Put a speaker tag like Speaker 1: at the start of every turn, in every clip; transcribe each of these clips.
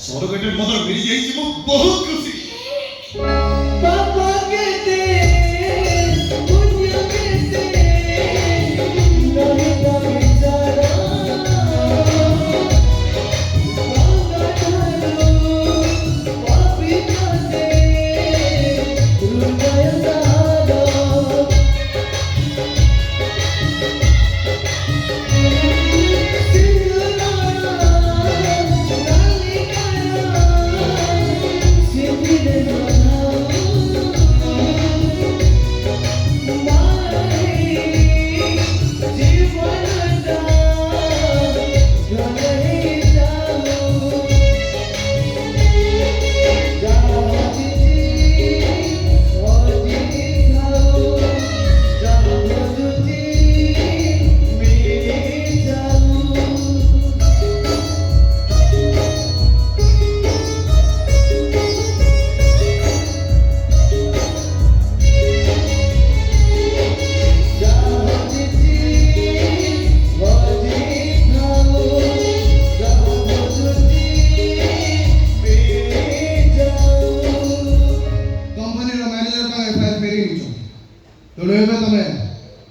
Speaker 1: স্বর্গের মতো বেরিয়ে যাইছি মু বহুত খুশি।
Speaker 2: बाबा कहते दुनिया कहते नहीं का बेचारा बाबा ठालो पापी कहते हृदय दादा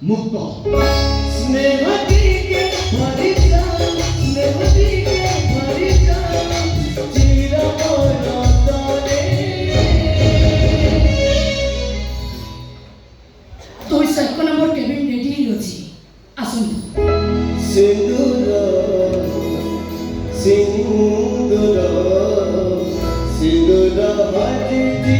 Speaker 1: মুক্ত
Speaker 2: स्नेह के भरी जा स्नेह के भरी जा चिरा मोरतारे
Speaker 3: तो सबको नंबर केबिन रेडी होची आसुन
Speaker 2: सिंदूर सिंदूर सिंदूर भरी जी